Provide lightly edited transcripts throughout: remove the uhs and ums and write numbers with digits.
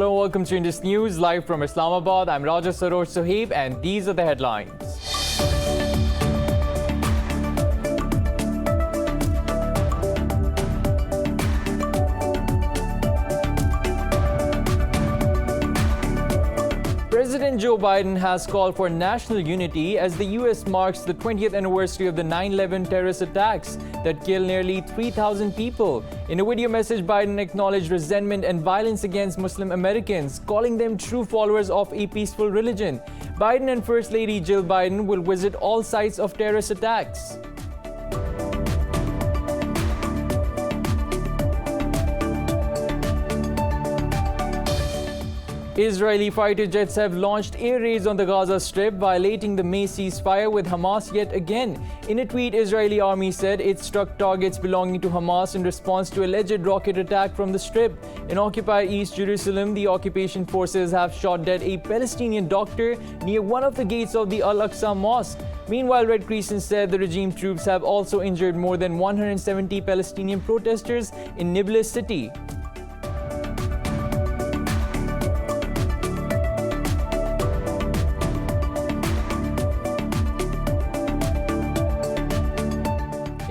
Hello, welcome to Indus News, live from Islamabad. I'm Raja Saroj Sohaib, and these are the headlines. President Joe Biden has called for national unity as the U.S. marks the 20th anniversary of the 9/11 terrorist attacks that killed nearly 3,000 people. In a video message, Biden acknowledged resentment and violence against Muslim Americans, calling them true followers of a peaceful religion. Biden and First Lady Jill Biden will visit all sites of terrorist attacks. Israeli fighter jets have launched air raids on the Gaza Strip, violating the May ceasefire with Hamas yet again. In a tweet, Israeli army said it struck targets belonging to Hamas in response to alleged rocket attack from the Strip. In occupied East Jerusalem, the occupation forces have shot dead a Palestinian doctor near one of the gates of the Al-Aqsa Mosque. Meanwhile, Red Crescent said the regime troops have also injured more than 170 Palestinian protesters in Nablus city.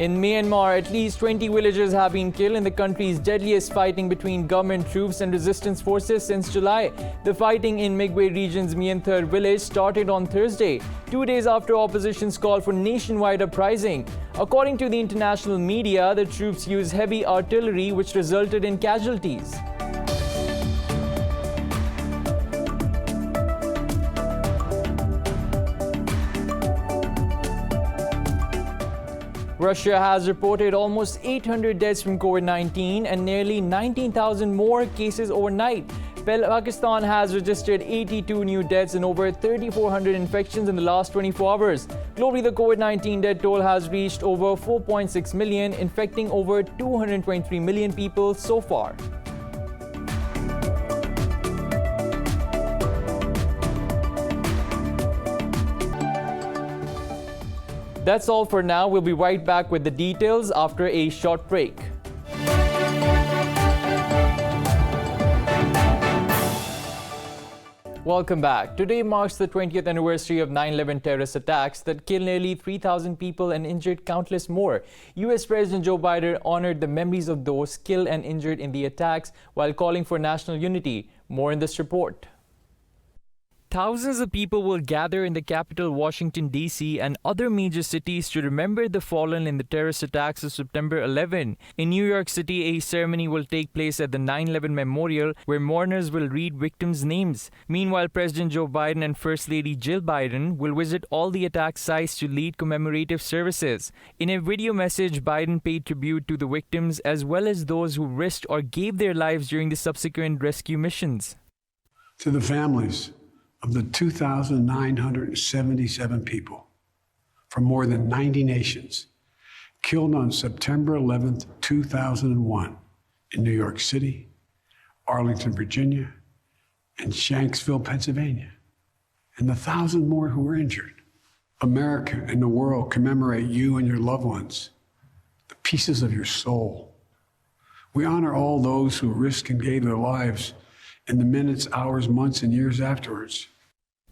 In Myanmar, at least 20 villagers have been killed in the country's deadliest fighting between government troops and resistance forces since July. The fighting in Migwe region's Myanthar village started on Thursday, 2 days after opposition's call for nationwide uprising. According to the international media, the troops used heavy artillery, which resulted in casualties. Russia has reported almost 800 deaths from COVID-19 and nearly 19,000 more cases overnight. Pakistan has registered 82 new deaths and over 3,400 infections in the last 24 hours. Globally, the COVID-19 death toll has reached over 4.6 million, infecting over 223 million people so far. That's all for now. We'll be right back with the details after a short break. Welcome back. Today marks the 20th anniversary of 9/11 terrorist attacks that killed nearly 3,000 people and injured countless more. U.S. President Joe Biden honored the memories of those killed and injured in the attacks while calling for national unity. More in this report. Thousands of people will gather in the capital, Washington, D.C. and other major cities to remember the fallen in the terrorist attacks of September 11. In New York City, a ceremony will take place at the 9/11 Memorial, where mourners will read victims' names. Meanwhile, President Joe Biden and First Lady Jill Biden will visit all the attack sites to lead commemorative services. In a video message, Biden paid tribute to the victims as well as those who risked or gave their lives during the subsequent rescue missions. To the families of the 2,977 people from more than 90 nations killed on September 11th, 2001 in New York City, Arlington, Virginia, and Shanksville, Pennsylvania, and the 1,000 more who were injured. America and the world commemorate you and your loved ones, the pieces of your soul. We honor all those who risked and gave their lives in the minutes, hours, months, and years afterwards.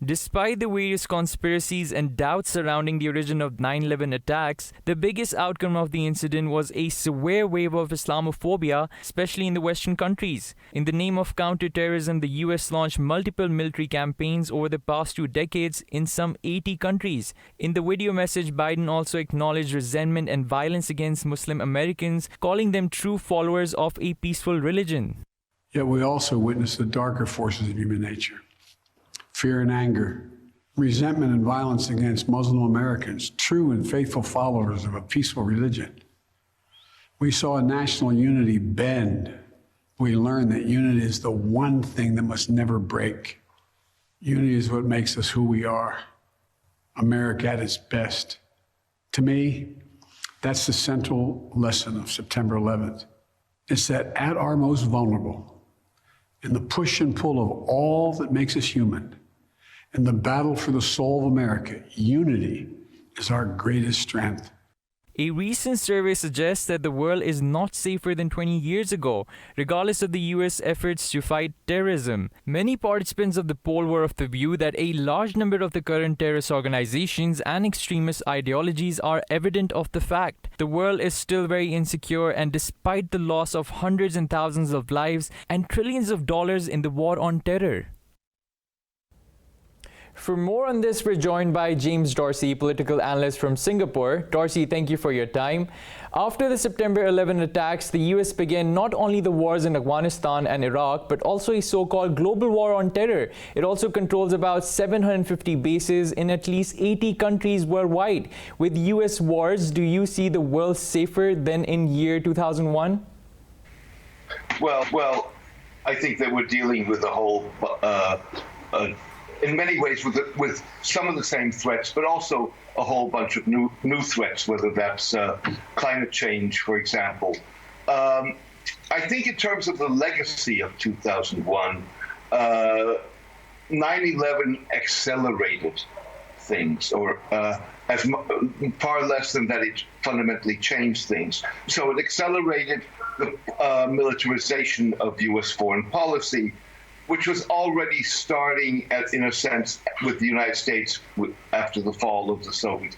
Despite the various conspiracies and doubts surrounding the origin of 9/11 attacks, the biggest outcome of the incident was a severe wave of Islamophobia, especially in the Western countries. In the name of counterterrorism, the U.S. launched multiple military campaigns over the past 2 decades in some 80 countries. In the video message, Biden also acknowledged resentment and violence against Muslim Americans, calling them true followers of a peaceful religion. Yet we also witness the darker forces of human nature. Fear and anger, resentment and violence against Muslim Americans, true and faithful followers of a peaceful religion. We saw national unity bend. We learned that unity is the one thing that must never break. Unity is what makes us who we are, America at its best. To me, that's the central lesson of September 11th. It's that at our most vulnerable, in the push and pull of all that makes us human, in the battle for the soul of America, unity is our greatest strength. A recent survey suggests that the world is not safer than 20 years ago, regardless of the US efforts to fight terrorism. Many participants of the poll were of the view that a large number of the current terrorist organizations and extremist ideologies are evident of the fact. The world is still very insecure, and despite the loss of hundreds and thousands of lives and trillions of dollars in the war on terror. For more on this, we're joined by James Dorsey, political analyst from Singapore. Dorsey, thank you for your time. After the September 11 attacks, the US began not only the wars in Afghanistan and Iraq, but also a so-called global war on terror. It also controls about 750 bases in at least 80 countries worldwide. With US wars, do you see the world safer than in year 2001? Well, I think that we're dealing with a whole in many ways with some of the same threats, but also a whole bunch of new threats, whether that's climate change, for example. I think in terms of the legacy of 2001, 9/11 accelerated things, or as far less than that it fundamentally changed things. So it accelerated the militarization of US foreign policy, which was already starting, in a sense, with the United States after the fall of the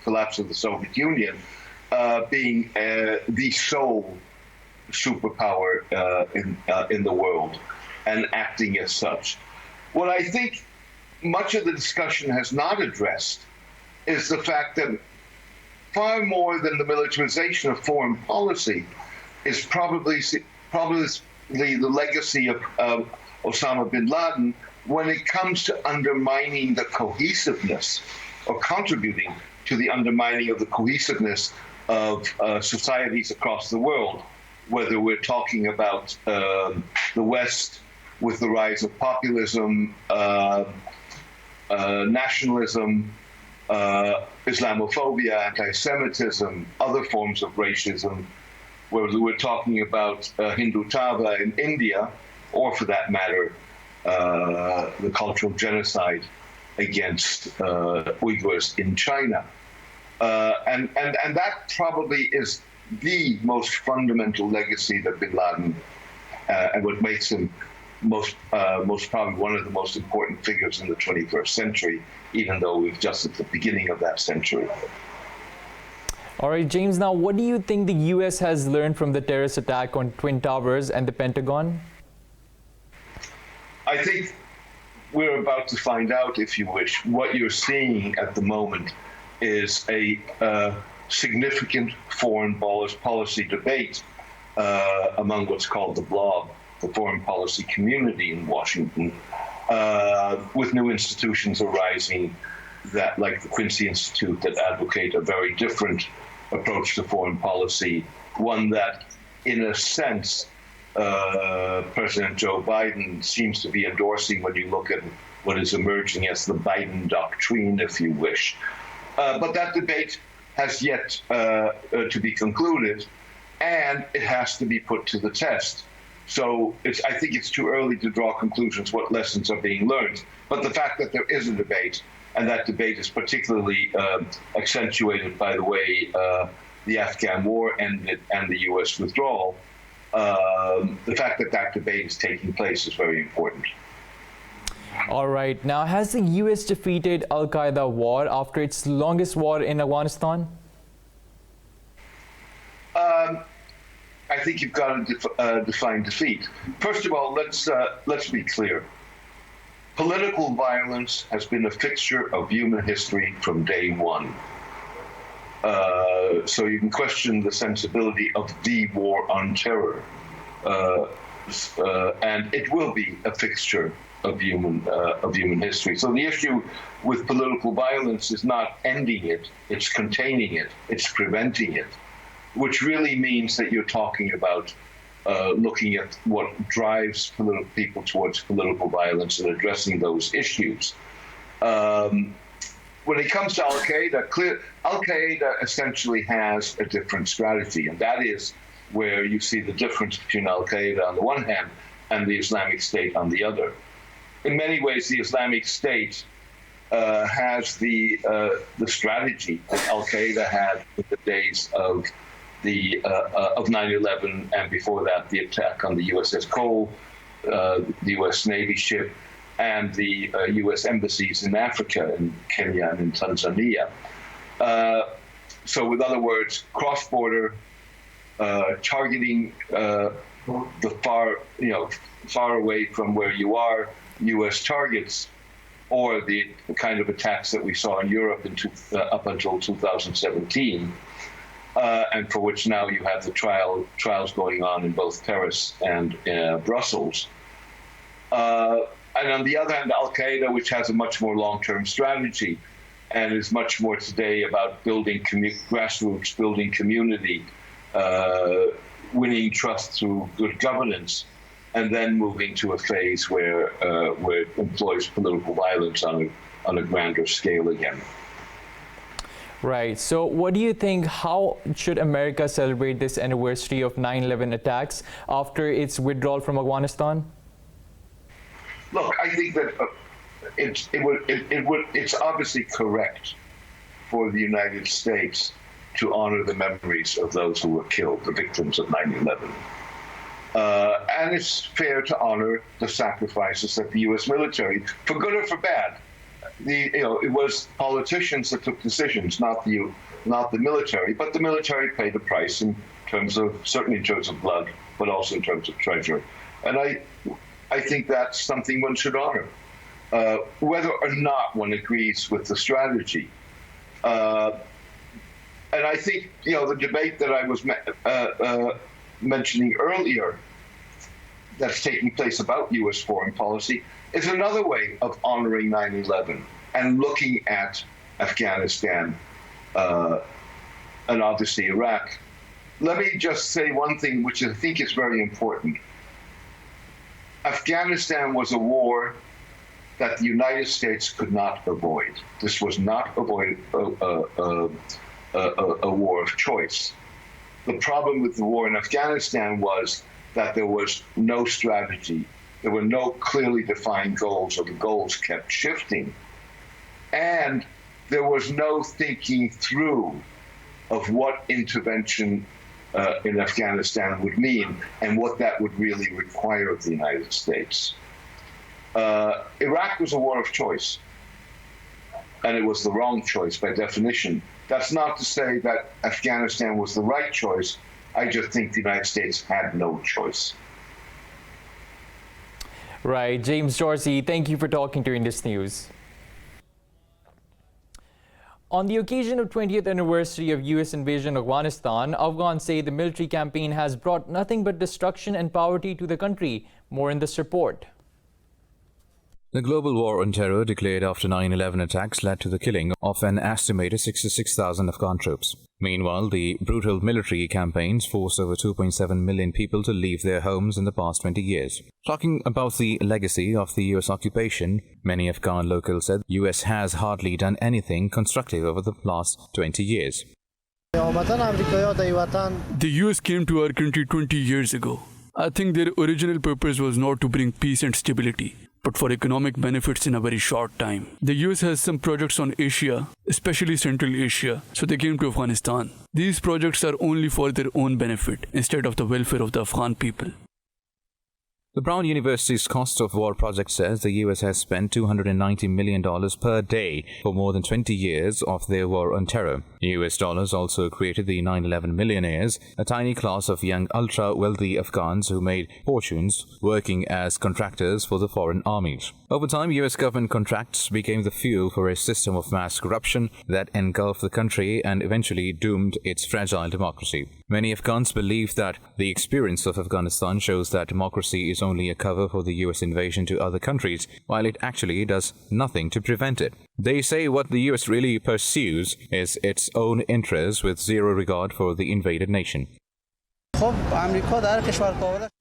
collapse of the Soviet Union, being the sole superpower in the world and acting as such. What I think much of the discussion has not addressed is the fact that far more than the militarization of foreign policy is probably the legacy of Osama bin Laden when it comes to undermining the cohesiveness, or contributing to the undermining of the cohesiveness of societies across the world, whether we're talking about the West with the rise of populism, nationalism, Islamophobia, anti-Semitism, other forms of racism, whether we're talking about Hindutva in India, or for that matter, the cultural genocide against Uyghurs in China. And that probably is the most fundamental legacy that bin Laden, and what makes him most probably one of the most important figures in the 21st century, even though we're just at the beginning of that century. All right, James, now what do you think the US has learned from the terrorist attack on Twin Towers and the Pentagon? I think we're about to find out, if you wish. What you're seeing at the moment is a significant foreign policy debate among what's called the blob, the foreign policy community in Washington, with new institutions arising that, like the Quincy Institute, that advocate a very different approach to foreign policy, one that, in a sense, President Joe Biden seems to be endorsing when you look at what is emerging as the Biden doctrine, if you wish. But that debate has yet to be concluded, and it has to be put to the test. So I think it's too early to draw conclusions what lessons are being learned. But the fact that there is a debate, and that debate is particularly accentuated by the way the Afghan war ended and the US withdrawal, the fact that that debate is taking place is very important. All right. Now, has the U.S. defeated Al-Qaeda war after its longest war in Afghanistan? I think you've got to define defeat. First of all, let's be clear. Political violence has been a fixture of human history from day one. So you can question the sensibility of the war on terror, and it will be a fixture of human history. So the issue with political violence is not ending it; it's containing it, it's preventing it, which really means that you're talking about looking at what drives people towards political violence and addressing those issues. When it comes to Al-Qaeda, Al-Qaeda essentially has a different strategy, and that is where you see the difference between Al-Qaeda on the one hand and the Islamic State on the other. In many ways, the Islamic State has the strategy that Al Qaeda had in the days of the of 9/11, and before that, the attack on the USS Cole, the U.S. Navy ship, and the U.S. embassies in Africa, in Kenya and in Tanzania. So, with other words, cross-border targeting the far away from where you are, U.S. targets, or the kind of attacks that we saw in Europe up until 2017, and for which now you have the trials going on in both Paris and Brussels. And on the other hand, Al Qaeda, which has a much more long-term strategy and is much more today about building grassroots, building community, winning trust through good governance, and then moving to a phase where it employs political violence on a grander scale again. Right. So what do you think, how should America celebrate this anniversary of 9/11 attacks after its withdrawal from Afghanistan? Look, I think that it's obviously correct for the United States to honor the memories of those who were killed, the victims of 9/11. And it's fair to honor the sacrifices that the U.S. military, for good or for bad, it was politicians that took decisions, not the military, but the military paid the price certainly in terms of blood, but also in terms of treasure. And I think that's something one should honor, whether or not one agrees with the strategy. And I think, the debate that I was mentioning earlier that's taking place about U.S. foreign policy is another way of honoring 9/11 and looking at Afghanistan and obviously Iraq. Let me just say one thing which I think is very important. Afghanistan was a war that the United States could not avoid. This was not a war of choice. The problem with the war in Afghanistan was that there was no strategy. There were no clearly defined goals, or the goals kept shifting. And there was no thinking through of what intervention in Afghanistan would mean and what that would really require of the United States. Iraq was a war of choice, and it was the wrong choice by definition. That's not to say that Afghanistan was the right choice. I just think the United States had no choice. Right. James Dorsey, thank you for talking to Indus News. On the occasion of 20th anniversary of U.S. invasion of Afghanistan, Afghans say the military campaign has brought nothing but destruction and poverty to the country. More in this report. The global war on terror declared after 9/11 attacks led to the killing of an estimated 66,000 Afghan troops. Meanwhile, the brutal military campaigns forced over 2.7 million people to leave their homes in the past 20 years. Talking about the legacy of the U.S. occupation, many Afghan locals said the U.S. has hardly done anything constructive over the last 20 years. The U.S. came to our country 20 years ago. I think their original purpose was not to bring peace and stability, but for economic benefits in a very short time. The US has some projects on Asia, especially Central Asia, so they came to Afghanistan. These projects are only for their own benefit, instead of the welfare of the Afghan people. The Brown University's Cost of War project says the U.S. has spent $290 million per day for more than 20 years of their war on terror. U.S. dollars also created the 9/11 millionaires, a tiny class of young ultra-wealthy Afghans who made fortunes working as contractors for the foreign armies. Over time, U.S. government contracts became the fuel for a system of mass corruption that engulfed the country and eventually doomed its fragile democracy. Many Afghans believe that the experience of Afghanistan shows that democracy is only a cover for the U.S. invasion to other countries, while it actually does nothing to prevent it. They say what the U.S. really pursues is its own interests with zero regard for the invaded nation.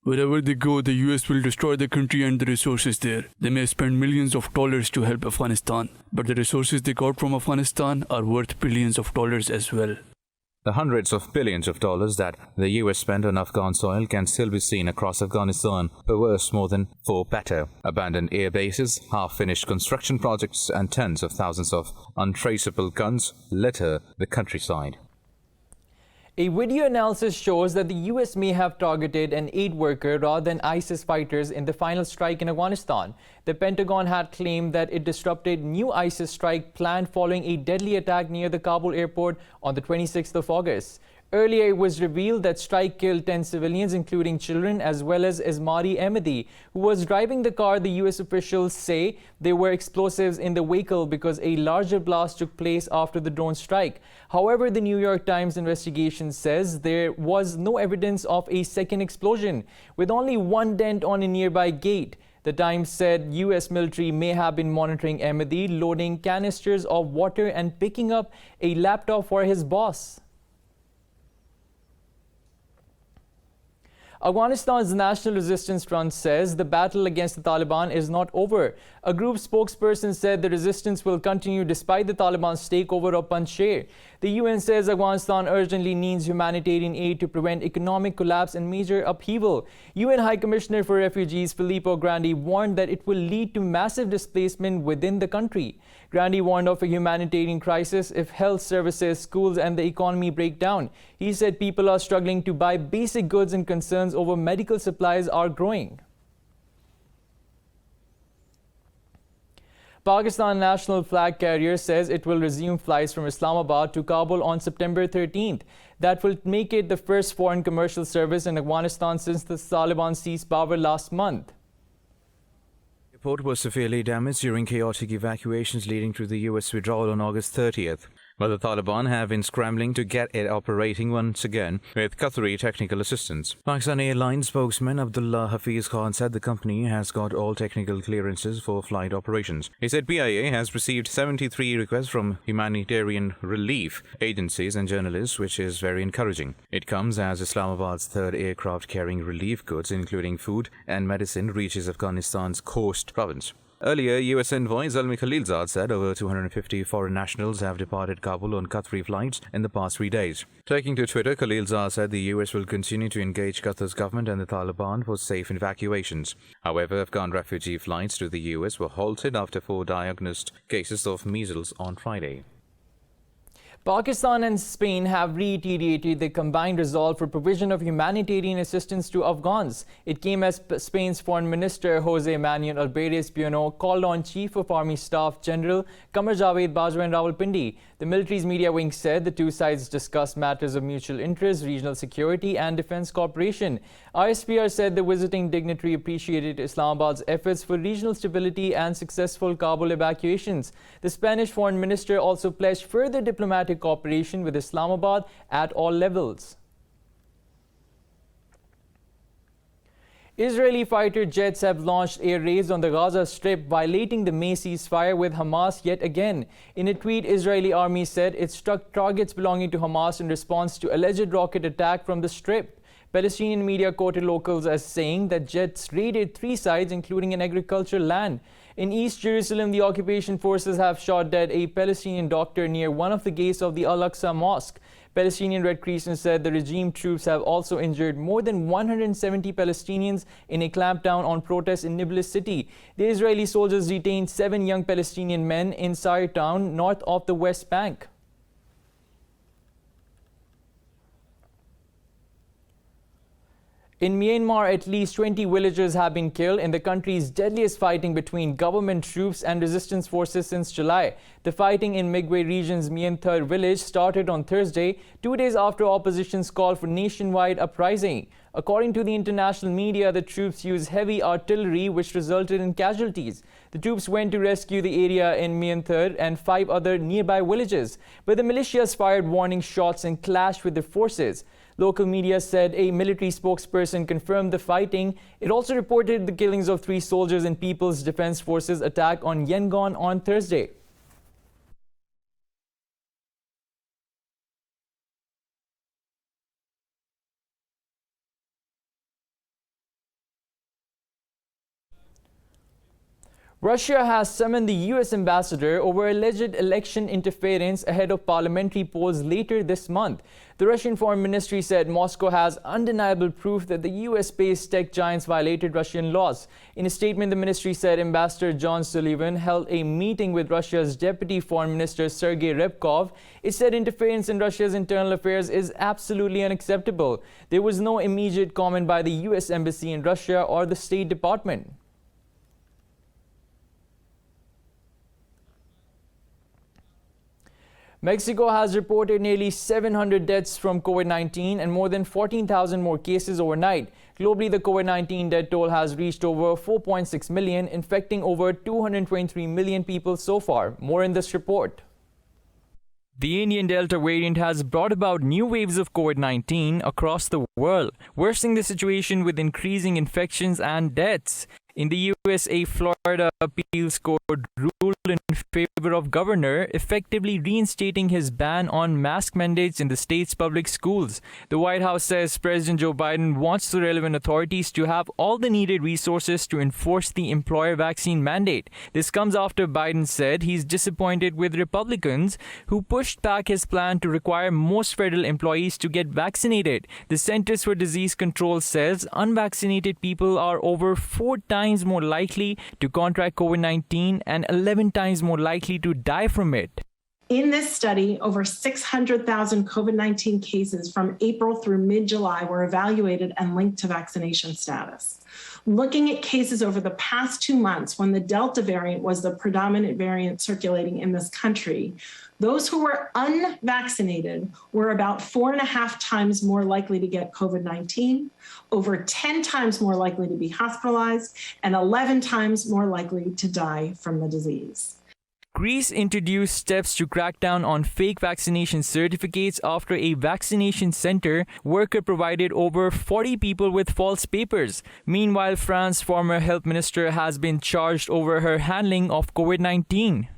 Wherever they go, the US will destroy the country and the resources there. They may spend millions of dollars to help Afghanistan, but the resources they got from Afghanistan are worth billions of dollars as well. The hundreds of billions of dollars that the US spent on Afghan soil can still be seen across Afghanistan, perverse more than for better. Abandoned air bases, half-finished construction projects, and tens of thousands of untraceable guns litter the countryside. A video analysis shows that the US may have targeted an aid worker rather than ISIS fighters in the final strike in Afghanistan. The Pentagon had claimed that it disrupted new ISIS strike planned following a deadly attack near the Kabul airport on the 26th of August. Earlier, it was revealed that strike killed 10 civilians, including children, as well as Esmari Ahmadi, who was driving the car. The U.S. officials say there were explosives in the vehicle because a larger blast took place after the drone strike. However, the New York Times investigation says there was no evidence of a second explosion, with only one dent on a nearby gate. The Times said U.S. military may have been monitoring Ahmadi, loading canisters of water and picking up a laptop for his boss. Afghanistan's National Resistance Front says the battle against the Taliban is not over. A group spokesperson said the resistance will continue despite the Taliban's takeover of Panjshir. The UN says Afghanistan urgently needs humanitarian aid to prevent economic collapse and major upheaval. UN High Commissioner for Refugees Filippo Grandi warned that it will lead to massive displacement within the country. Grandi warned of a humanitarian crisis if health services, schools and the economy break down. He said people are struggling to buy basic goods and concerns over medical supplies are growing. Pakistan national flag carrier says it will resume flights from Islamabad to Kabul on September 13th. That will make it the first foreign commercial service in Afghanistan since the Taliban seized power last month. The airport was severely damaged during chaotic evacuations leading to the US withdrawal on August 30th. But the Taliban have been scrambling to get it operating once again with Qatari technical assistance. Pakistan Airlines spokesman Abdullah Hafiz Khan said the company has got all technical clearances for flight operations. He said PIA has received 73 requests from humanitarian relief agencies and journalists, which is very encouraging. It comes as Islamabad's third aircraft carrying relief goods, including food and medicine, reaches Afghanistan's Khost province. Earlier, U.S. envoy Zalmi Khalilzad said over 250 foreign nationals have departed Kabul on Qatari flights in the past 3 days. Taking to Twitter, Khalilzad said the U.S. will continue to engage Qatar's government and the Taliban for safe evacuations. However, Afghan refugee flights to the U.S. were halted after 4 diagnosed cases of measles on Friday. Pakistan and Spain have reiterated their combined resolve for provision of humanitarian assistance to Afghans. It came as Spain's Foreign Minister Jose Manuel Albares Bueno called on Chief of Army Staff General Qamar Javed Bajwa and Rawalpindi. The military's media wing said the two sides discussed matters of mutual interest, regional security and defense cooperation. ISPR said the visiting dignitary appreciated Islamabad's efforts for regional stability and successful Kabul evacuations. The Spanish Foreign Minister also pledged further diplomatic cooperation with Islamabad at all levels. Israeli fighter jets have launched air raids on the Gaza Strip, violating the May ceasefire with Hamas yet again. In a tweet, Israeli army said it struck targets belonging to Hamas in response to alleged rocket attack from the Strip. Palestinian media quoted locals as saying that jets raided 3 sites, including an agricultural land. In East Jerusalem, the occupation forces have shot dead a Palestinian doctor near one of the gates of the Al-Aqsa Mosque. Palestinian Red Crescent said the regime troops have also injured more than 170 Palestinians in a clampdown on protests in Nablus city. The Israeli soldiers detained 7 young Palestinian men in Sa'ir town, north of the West Bank. In Myanmar, at least 20 villagers have been killed in the country's deadliest fighting between government troops and resistance forces since July. The fighting in Migwe region's Myanthar village started on Thursday, 2 days after opposition's call for nationwide uprising. According to the international media, the troops used heavy artillery, which resulted in casualties. The troops went to rescue the area in Myanthar and 5 other nearby villages, but the militias fired warning shots and clashed with the forces. Local media said a military spokesperson confirmed the fighting. It also reported the killings of 3 soldiers in People's Defense Forces attack on Yangon on Thursday. Russia has summoned the U.S. ambassador over alleged election interference ahead of parliamentary polls later this month. The Russian Foreign Ministry said Moscow has undeniable proof that the U.S.-based tech giants violated Russian laws. In a statement, the ministry said Ambassador John Sullivan held a meeting with Russia's Deputy Foreign Minister Sergei Ryabkov. It said interference in Russia's internal affairs is absolutely unacceptable. There was no immediate comment by the U.S. Embassy in Russia or the State Department. Mexico has reported nearly 700 deaths from COVID-19 and more than 14,000 more cases overnight. Globally, the COVID-19 death toll has reached over 4.6 million, infecting over 223 million people so far. More in this report. The Indian Delta variant has brought about new waves of COVID-19 across the world, worsening the situation with increasing infections and deaths. In the US, a Florida appeals court ruled in favor of governor, effectively reinstating his ban on mask mandates in the state's public schools. The White House says President Joe Biden wants the relevant authorities to have all the needed resources to enforce the employer vaccine mandate. This comes after Biden said he's disappointed with Republicans who pushed back his plan to require most federal employees to get vaccinated. The Centers for Disease Control says unvaccinated people are over 4 times more likely to contract COVID-19 and 11 times more likely to die from it. In this study, over 600,000 COVID-19 cases from April through mid-July were evaluated and linked to vaccination status. Looking at cases over the past 2 months when the Delta variant was the predominant variant circulating in this country, those who were unvaccinated were about 4.5 times more likely to get COVID-19, over 10 times more likely to be hospitalized, and 11 times more likely to die from the disease. Greece introduced steps to crack down on fake vaccination certificates after a vaccination center worker provided over 40 people with false papers. Meanwhile, France's former health minister has been charged over her handling of COVID-19.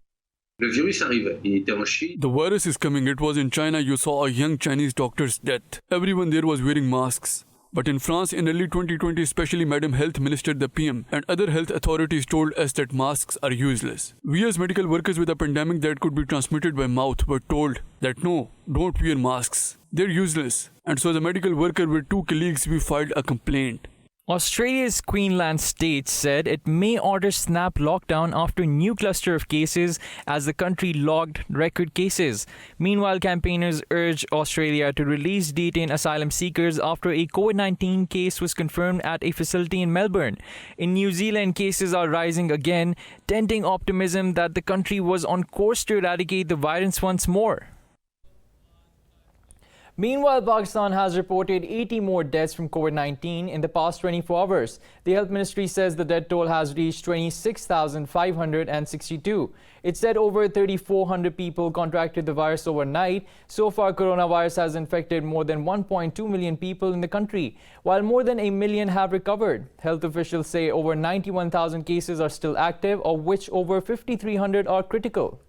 The virus is coming. It was in China. You saw a young Chinese doctor's death. Everyone there was wearing masks. But in France, in early 2020, especially Madam Health Minister, the PM, and other health authorities told us that masks are useless. We as medical workers with a pandemic that could be transmitted by mouth were told that no, don't wear masks. They're useless. And so as a medical worker with 2 colleagues, we filed a complaint. Australia's Queensland state said it may order snap lockdown after new cluster of cases as the country logged record cases. Meanwhile, campaigners urged Australia to release detained asylum seekers after a COVID-19 case was confirmed at a facility in Melbourne. In New Zealand, cases are rising again, denting optimism that the country was on course to eradicate the virus once more. Meanwhile, Pakistan has reported 80 more deaths from COVID-19 in the past 24 hours. The health ministry says the death toll has reached 26,562. It said over 3,400 people contracted the virus overnight. So far, coronavirus has infected more than 1.2 million people in the country, while more than 1 million have recovered. Health officials say over 91,000 cases are still active, of which over 5,300 are critical.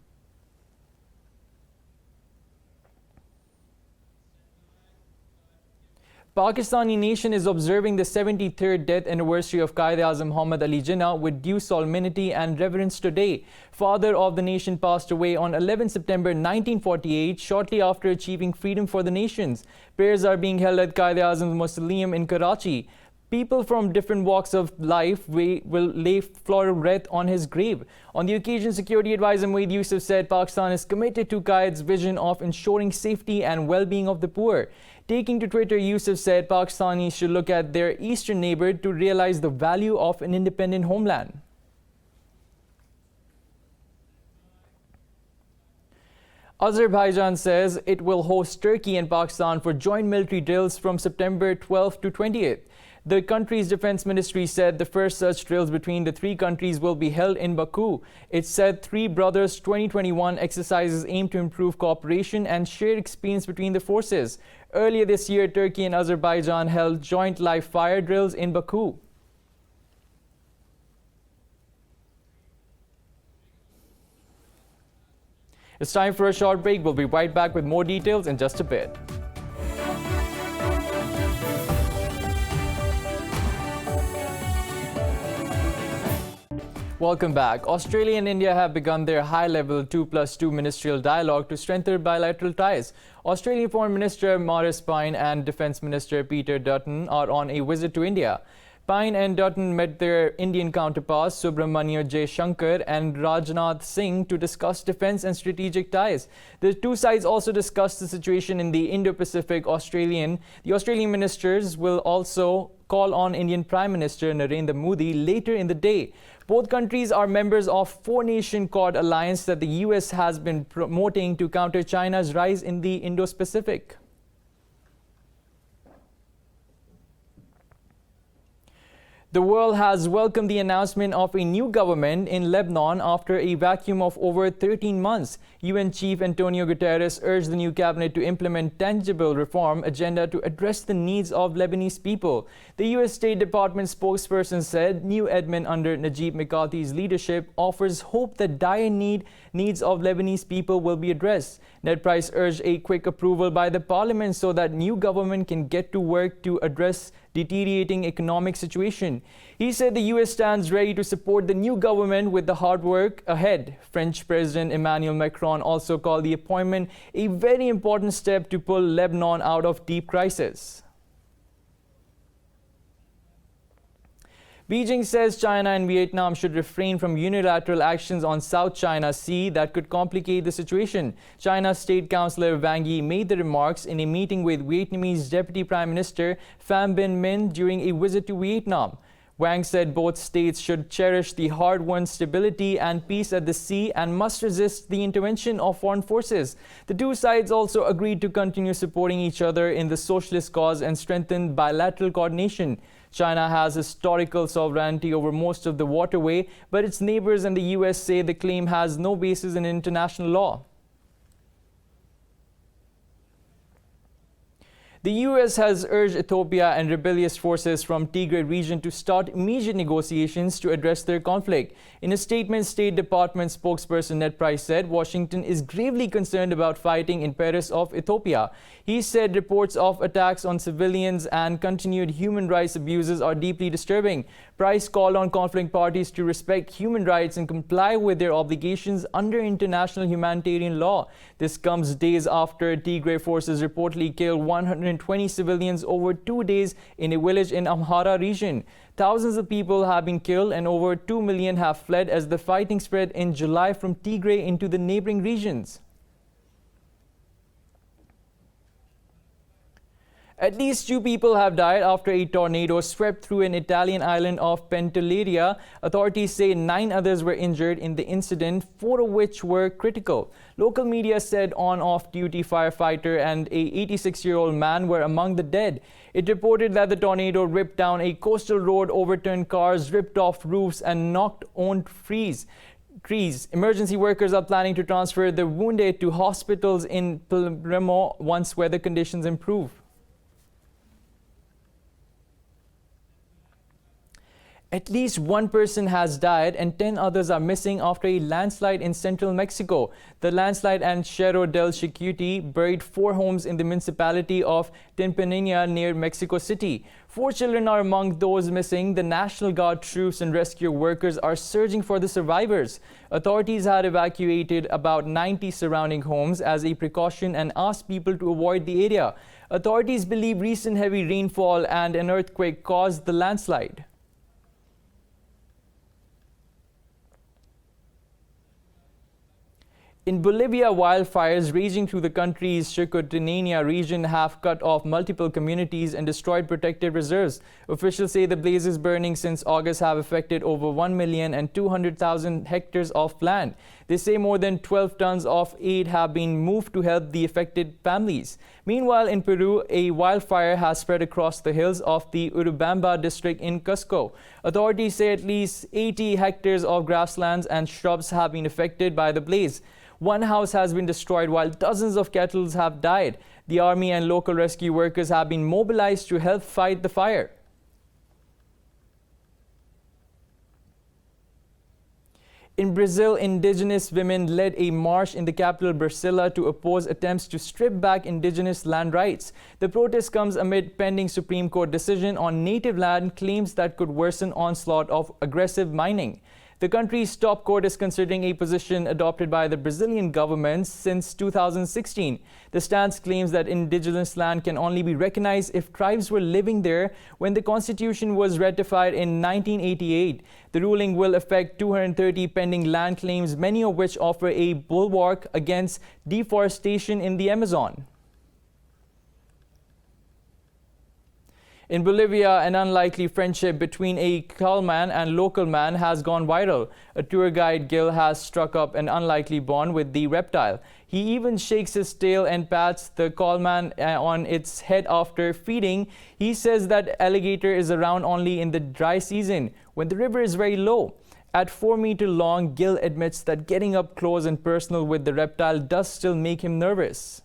Pakistani nation is observing the 73rd death anniversary of Quaid-E-Azam Muhammad Ali Jinnah with due solemnity and reverence today. Father of the nation passed away on 11 September 1948, shortly after achieving freedom for the nations. Prayers are being held at Quaid-E-Azam's mausoleum in Karachi. People from different walks of life will lay floral wreath on his grave. On the occasion, Security Advisor Moeed Yusuf said Pakistan is committed to Qaid's vision of ensuring safety and well-being of the poor. Taking to Twitter, Yusuf said Pakistanis should look at their eastern neighbor to realize the value of an independent homeland. Azerbaijan says it will host Turkey and Pakistan for joint military drills from September 12th to 20th. The country's defense ministry said the first such drills between the 3 countries will be held in Baku. It said Three Brothers 2021 exercises aim to improve cooperation and share experience between the forces. Earlier this year, Turkey and Azerbaijan held joint live fire drills in Baku. It's time for a short break. We'll be right back with more details in just a bit. Welcome back. Australia and India have begun their high-level 2+2 ministerial dialogue to strengthen bilateral ties. Australian Foreign Minister Maurice Pyne and Defence Minister Peter Dutton are on a visit to India. Pyne and Dutton met their Indian counterparts Subramanya J. Shankar and Rajnath Singh to discuss defence and strategic ties. The two sides also discussed the situation in the Indo-Pacific. The Australian ministers will also call on Indian Prime Minister Narendra Modi later in the day. Both countries are members of four-nation Quad alliance that the US has been promoting to counter China's rise in the Indo-Pacific. The world has welcomed the announcement of a new government in Lebanon after a vacuum of over 13 months. UN Chief Antonio Guterres urged the new cabinet to implement tangible reform agenda to address the needs of Lebanese people. The US State Department spokesperson said new admin under Najib Mikati's leadership offers hope that dire needs of Lebanese people will be addressed. Ned Price urged a quick approval by the parliament so that new government can get to work to address deteriorating economic situation. He said the US stands ready to support the new government with the hard work ahead. French President Emmanuel Macron also called the appointment a very important step to pull Lebanon out of deep crisis. Beijing says China and Vietnam should refrain from unilateral actions on South China Sea that could complicate the situation. China's State Councillor Wang Yi made the remarks in a meeting with Vietnamese Deputy Prime Minister Pham Binh Minh during a visit to Vietnam. Wang said both states should cherish the hard-won stability and peace at the sea and must resist the intervention of foreign forces. The two sides also agreed to continue supporting each other in the socialist cause and strengthen bilateral coordination. China has historical sovereignty over most of the waterway, but its neighbors and the US say the claim has no basis in international law. The US has urged Ethiopia and rebellious forces from Tigray region to start immediate negotiations to address their conflict. In a statement, State Department spokesperson Ned Price said Washington is gravely concerned about fighting in Paris of Ethiopia. He said reports of attacks on civilians and continued human rights abuses are deeply disturbing. Price called on conflict parties to respect human rights and comply with their obligations under international humanitarian law. This comes days after Tigray forces reportedly killed 120 civilians over 2 days in a village in Amhara region. Thousands of people have been killed and over 2 million have fled as the fighting spread in July from Tigray into the neighboring regions. At least 2 people have died after a tornado swept through an Italian island of Pantelleria. Authorities say 9 others were injured in the incident, 4 of which were critical. Local media said on-off-duty firefighter and a 86-year-old man were among the dead. It reported that the tornado ripped down a coastal road, overturned cars, ripped off roofs, and knocked owned trees. Emergency workers are planning to transfer the wounded to hospitals in Palermo once weather conditions improve. At least 1 person has died and 10 others are missing after a landslide in central Mexico. The landslide and Cerro del Chiquite buried 4 homes in the municipality of Timpanina near Mexico City. 4 children are among those missing. The National Guard troops and rescue workers are searching for the survivors. Authorities had evacuated about 90 surrounding homes as a precaution and asked people to avoid the area. Authorities believe recent heavy rainfall and an earthquake caused the landslide. In Bolivia, wildfires raging through the country's Chicotenania region have cut off multiple communities and destroyed protected reserves. Officials say the blazes burning since August have affected over 1,200,000 hectares of land. They say more than 12 tons of aid have been moved to help the affected families. Meanwhile, in Peru, a wildfire has spread across the hills of the Urubamba district in Cusco. Authorities say at least 80 hectares of grasslands and shrubs have been affected by the blaze. 1 house has been destroyed while dozens of cattle have died. The army and local rescue workers have been mobilized to help fight the fire. In Brazil, indigenous women led a march in the capital Brasilia to oppose attempts to strip back indigenous land rights. The protest comes amid pending Supreme Court decision on native land claims that could worsen onslaught of aggressive mining. The country's top court is considering a position adopted by the Brazilian government since 2016. The stance claims that indigenous land can only be recognized if tribes were living there when the constitution was ratified in 1988. The ruling will affect 230 pending land claims, many of which offer a bulwark against deforestation in the Amazon. In Bolivia, an unlikely friendship between a callman and local man has gone viral. A tour guide, Gil, has struck up an unlikely bond with the reptile. He even shakes his tail and pats the callman on its head after feeding. He says that alligator is around only in the dry season, when the river is very low. At 4 meters long, Gil admits that getting up close and personal with the reptile does still make him nervous.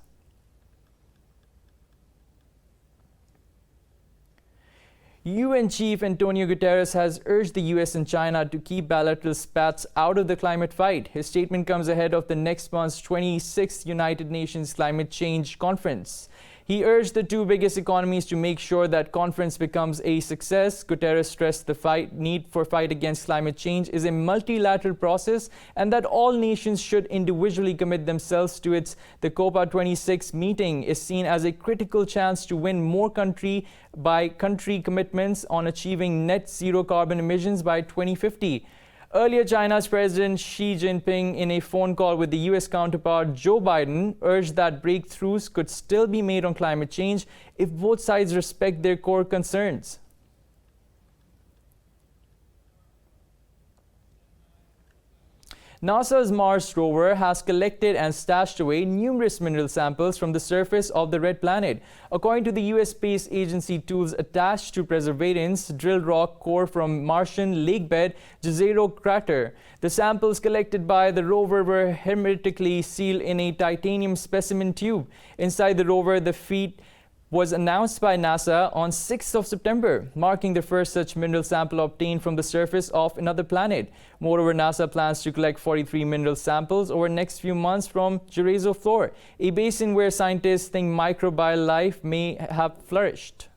UN Chief Antonio Guterres has urged the US and China to keep bilateral spats out of the climate fight. His statement comes ahead of the next month's 26th United Nations Climate Change Conference. He urged the two biggest economies to make sure that conference becomes a success. Guterres stressed the need for fight against climate change is a multilateral process and that all nations should individually commit themselves to it. The COP26 meeting is seen as a critical chance to win more country-by-country commitments on achieving net zero carbon emissions by 2050. Earlier, China's President Xi Jinping, in a phone call with the US counterpart Joe Biden, urged that breakthroughs could still be made on climate change if both sides respect their core concerns. NASA's Mars rover has collected and stashed away numerous mineral samples from the surface of the red planet. According to the US Space Agency, tools attached to Perseverance drilled rock core from Martian lakebed Jezero crater. The samples collected by the rover were hermetically sealed in a titanium specimen tube. Inside the rover, the feat was announced by NASA on 6th of September, marking the first such mineral sample obtained from the surface of another planet. Moreover, NASA plans to collect 43 mineral samples over the next few months from Jezero floor, a basin where scientists think microbial life may have flourished.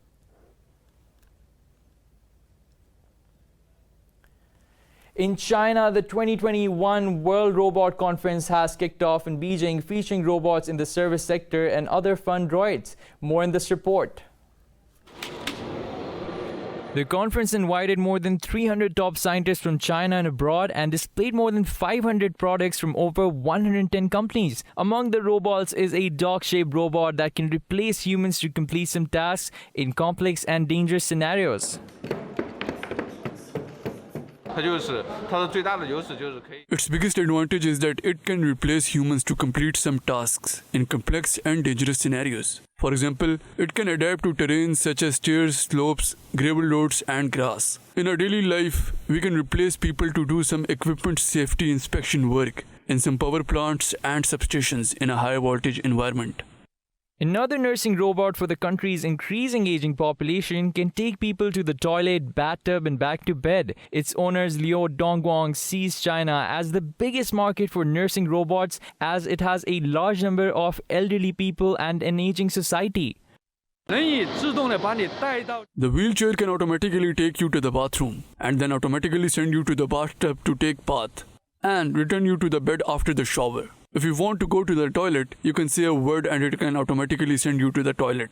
In China, the 2021 World Robot Conference has kicked off in Beijing, featuring robots in the service sector and other fun droids. More in this report. The conference invited more than 300 top scientists from China and abroad and displayed more than 500 products from over 110 companies. Among the robots is a dog-shaped robot that can replace humans to complete some tasks in complex and dangerous scenarios. Its biggest advantage is that it can replace humans to complete some tasks in complex and dangerous scenarios. For example, it can adapt to terrains such as stairs, slopes, gravel roads, and grass. In our daily life, we can replace people to do some equipment safety inspection work in some power plants and substations in a high voltage environment. Another nursing robot for the country's increasing aging population can take people to the toilet, bathtub, and back to bed. Its owners, Liu Dongguang, sees China as the biggest market for nursing robots as it has a large number of elderly people and an aging society. The wheelchair can automatically take you to the bathroom and then automatically send you to the bathtub to take bath and return you to the bed after the shower. If you want to go to the toilet, you can say a word and it can automatically send you to the toilet.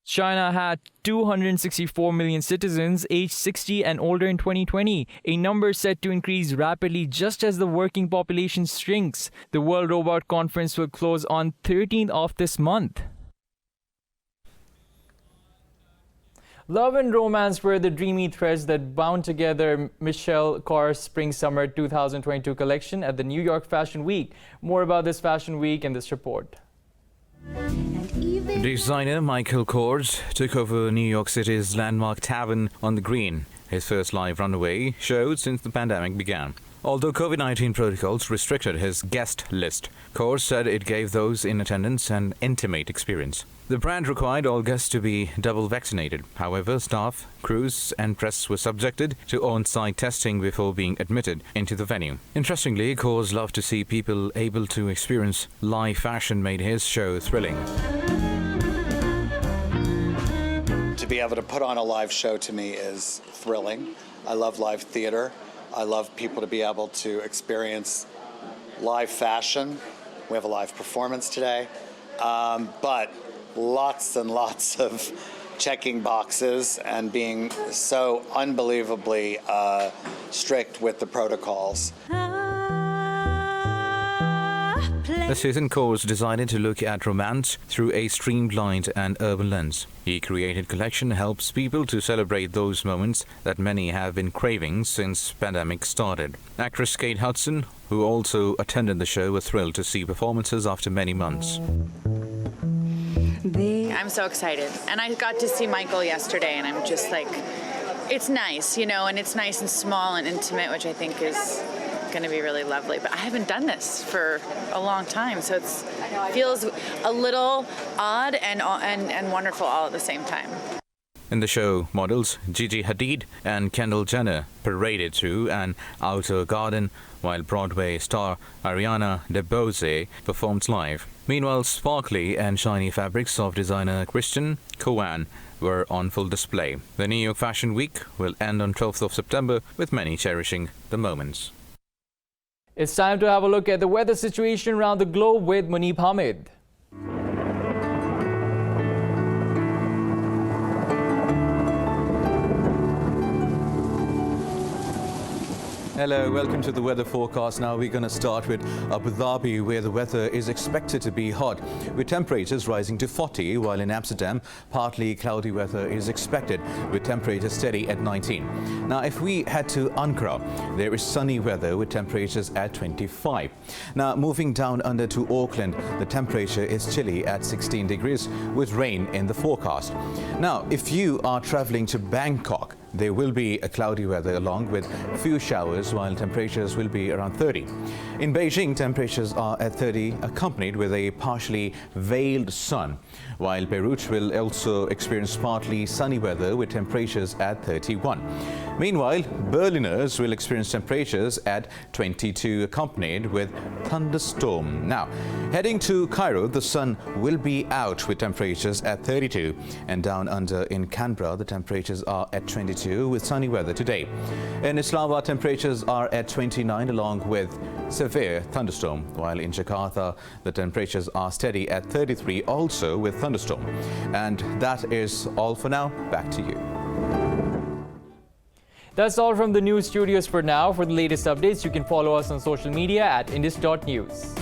China had 264 million citizens aged 60 and older in 2020, a number set to increase rapidly just as the working population shrinks. The World Robot Conference will close on 13th of this month. Love and romance were the dreamy threads that bound together Michelle Kors Spring-Summer 2022 collection at the New York Fashion Week. More about this Fashion Week in this report. Designer Michael Kors took over New York City's landmark Tavern on the Green, his first live runway show since the pandemic began. Although COVID-19 protocols restricted his guest list, Kors said it gave those in attendance an intimate experience. The brand required all guests to be double vaccinated. However, staff, crews and press were subjected to on-site testing before being admitted into the venue. Interestingly, Kors loved to see people able to experience live fashion made his show thrilling. To be able to put on a live show to me is thrilling. I love live theater. I love people to be able to experience live fashion. We have a live performance today, but lots and lots of checking boxes and being so unbelievably strict with the protocols. A season course designed to look at romance through a streamlined and urban lens. The created collection helps people to celebrate those moments that many have been craving since pandemic started. Actress Kate Hudson, who also attended the show, was thrilled to see performances after many months. I'm so excited. And I got to see Michael yesterday, and I'm just like, it's nice, you know, and it's nice and small and intimate, which I think is going to be really lovely. But I haven't done this for a long time, so it feels a little odd and wonderful all at the same time. In the show, models Gigi Hadid and Kendall Jenner paraded through an outdoor garden, while Broadway star Ariana DeBose performed live. Meanwhile, sparkly and shiny fabrics of designer Christian Cowan were on full display. The New York Fashion Week will end on 12th of September, with many cherishing the moments. It's time to have a look at the weather situation around the globe with Munib Hamid. Hello, welcome to the weather forecast. Now we're going to start with Abu Dhabi, where the weather is expected to be hot, with temperatures rising to 40, while in Amsterdam, partly cloudy weather is expected, with temperatures steady at 19. Now, if we head to Ankara, there is sunny weather with temperatures at 25. Now, moving down under to Auckland, the temperature is chilly at 16 degrees, with rain in the forecast. Now, if you are traveling to Bangkok, there will be a cloudy weather along with few showers, while temperatures will be around 30. In Beijing, temperatures are at 30, accompanied with a partially veiled sun, while Beirut will also experience partly sunny weather with temperatures at 31. Meanwhile, Berliners will experience temperatures at 22, accompanied with thunderstorm. Now, heading to Cairo, the sun will be out with temperatures at 32, and down under in Canberra, the temperatures are at 22 with sunny weather today. In Islamabad, temperatures are at 29 along with severe thunderstorm, while in Jakarta, the temperatures are steady at 33, also with thunderstorm. And that is all for now. Back to you. That's all from the news studios for now. For the latest updates, you can follow us on social media at indus.news.